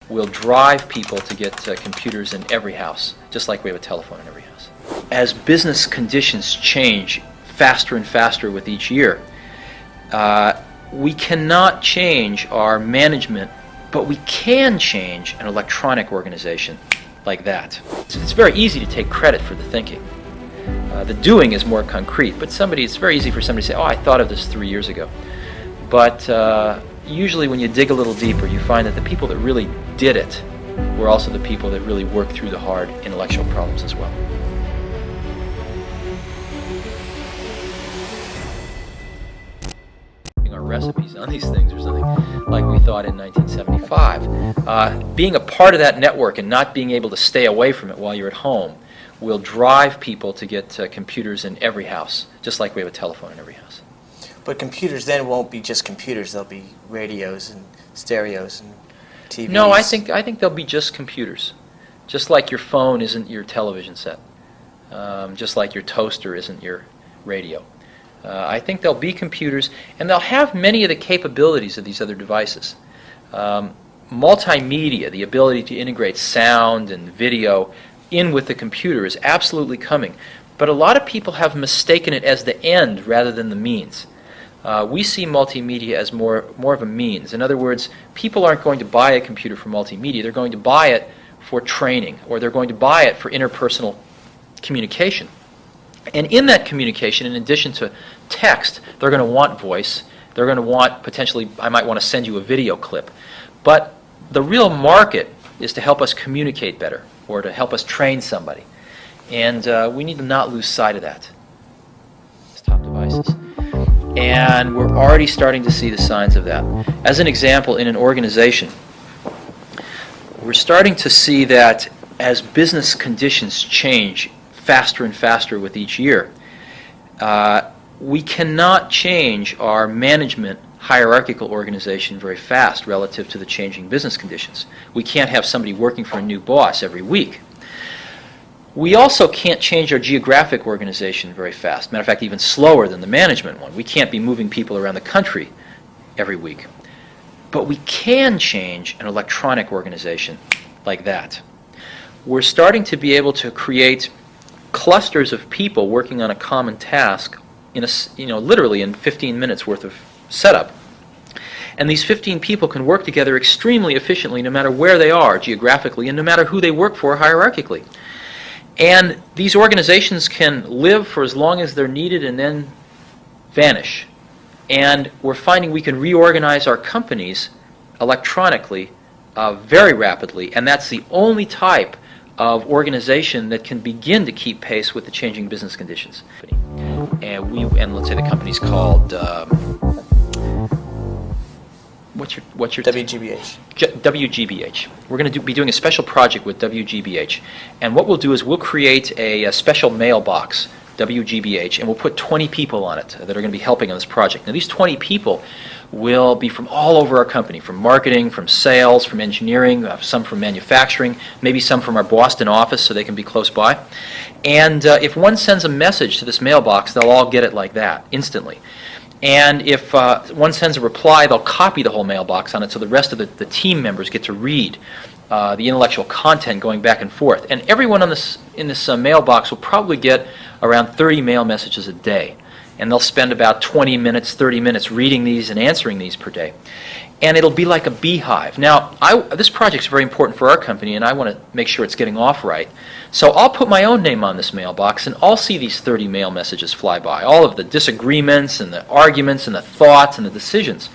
will drive people to get computers in every house, just like we have a telephone in every house. As business conditions change faster and faster with each year, we cannot change our management, but we can change an electronic organization like that. It's very easy to take credit for the thinking. The doing is more concrete, but it's very easy for somebody to say, oh, I thought of this 3 years ago. But usually when you dig a little deeper, you find that the people that really did it were also the people that really worked through the hard intellectual problems as well. Our recipes on these things or something like we thought in 1975. Being a part of that network and not being able to stay away from it while you're at home will drive people to get computers in every house, just like we have a telephone in every house. But computers then won't be just computers, they'll be radios and stereos and TVs. No, I think they'll be just computers. Just like your phone isn't your television set. Just like your toaster isn't your radio. I think they'll be computers, and they'll have many of the capabilities of these other devices. Multimedia, the ability to integrate sound and video in with the computer, is absolutely coming. But a lot of people have mistaken it as the end rather than the means. We see multimedia as more of a means. In other words, people aren't going to buy a computer for multimedia. They're going to buy it for training, or they're going to buy it for interpersonal communication. And in that communication, in addition to text, they're going to want voice. They're going to want, potentially, I might want to send you a video clip. But the real market is to help us communicate better, or to help us train somebody. And we need to not lose sight of that. These top devices. And we're already starting to see the signs of that. As an example, in an organization, we're starting to see that as business conditions change faster and faster with each year, we cannot change our management hierarchical organization very fast relative to the changing business conditions. We can't have somebody working for a new boss every week. We also can't change our geographic organization very fast. Matter of fact, even slower than the management one. We can't be moving people around the country every week. But we can change an electronic organization like that. We're starting to be able to create clusters of people working on a common task in literally in 15 minutes worth of setup. And these 15 people can work together extremely efficiently no matter where they are geographically and no matter who they work for hierarchically. And these organizations can live for as long as they're needed and then vanish. And we're finding we can reorganize our companies electronically very rapidly, and that's the only type of organization that can begin to keep pace with the changing business conditions. And let's say the company's called what's your WGBH. WGBH. We're going to be doing a special project with WGBH, and what we'll do is we'll create a special mailbox, WGBH, and we'll put 20 people on it that are going to be helping on this project. Now these 20 people will be from all over our company, from marketing, from sales, from engineering, some from manufacturing, maybe some from our Boston office so they can be close by. And if one sends a message to this mailbox, they'll all get it like that, instantly. And if one sends a reply, they'll copy the whole mailbox on it so the rest of the team members get to read the intellectual content going back and forth. And everyone on in this mailbox will probably get around 30 mail messages a day. And they'll spend about 20 minutes, 30 minutes reading these and answering these per day. And it'll be like a beehive. Now, this project's very important for our company, and I want to make sure it's getting off right. So I'll put my own name on this mailbox, and I'll see these 30 mail messages fly by, all of the disagreements and the arguments and the thoughts and the decisions.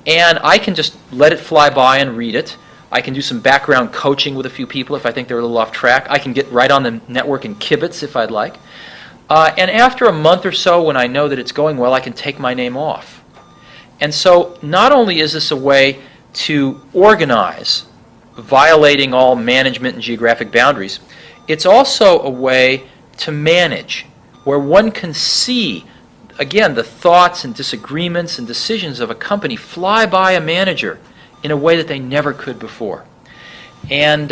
And I can just let it fly by and read it. I can do some background coaching with a few people if I think they're a little off track. I can get right on the network and kibitz if I'd like. And after a month or so, when I know that it's going well, I can take my name off. And so not only is this a way to organize, violating all management and geographic boundaries, it's also a way to manage, where one can see, again, the thoughts and disagreements and decisions of a company fly by a manager in a way that they never could before. And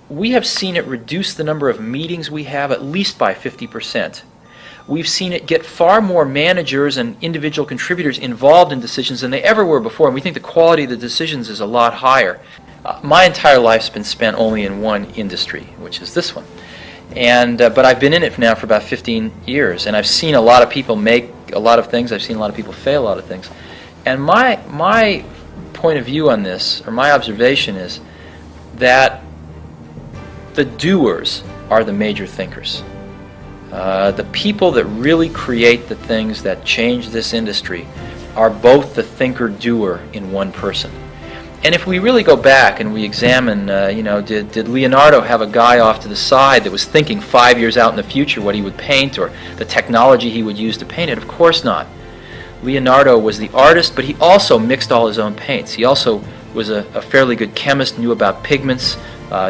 we have seen it reduce the number of meetings we have at least by 50%. We've seen it get far more managers and individual contributors involved in decisions than they ever were before, and we think the quality of the decisions is a lot higher. My entire life's been spent only in one industry, which is this one. And but I've been in it now for about 15 years, and I've seen a lot of people make a lot of things. I've seen a lot of people fail a lot of things. And my point of view on this, or my observation, is that the doers are the major thinkers. The people that really create the things that change this industry are both the thinker-doer in one person. And if we really go back and we examine, did Leonardo have a guy off to the side that was thinking 5 years out in the future what he would paint or the technology he would use to paint it? Of course not. Leonardo was the artist, but he also mixed all his own paints. He also was a fairly good chemist, knew about pigments,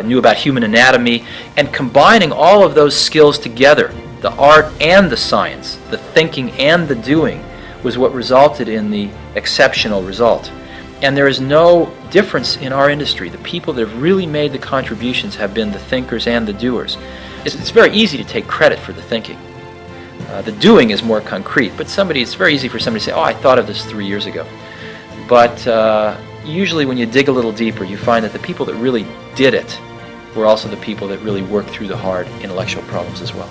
knew about human anatomy, and combining all of those skills together, the art and the science, the thinking and the doing, was what resulted in the exceptional result. And there is no difference in our industry. The people that have really made the contributions have been the thinkers and the doers. It's very easy to take credit for the thinking. The doing is more concrete, but it's very easy for somebody to say, oh, I thought of this 3 years ago. But usually when you dig a little deeper, you find that the people that really did it were also the people that really worked through the hard intellectual problems as well.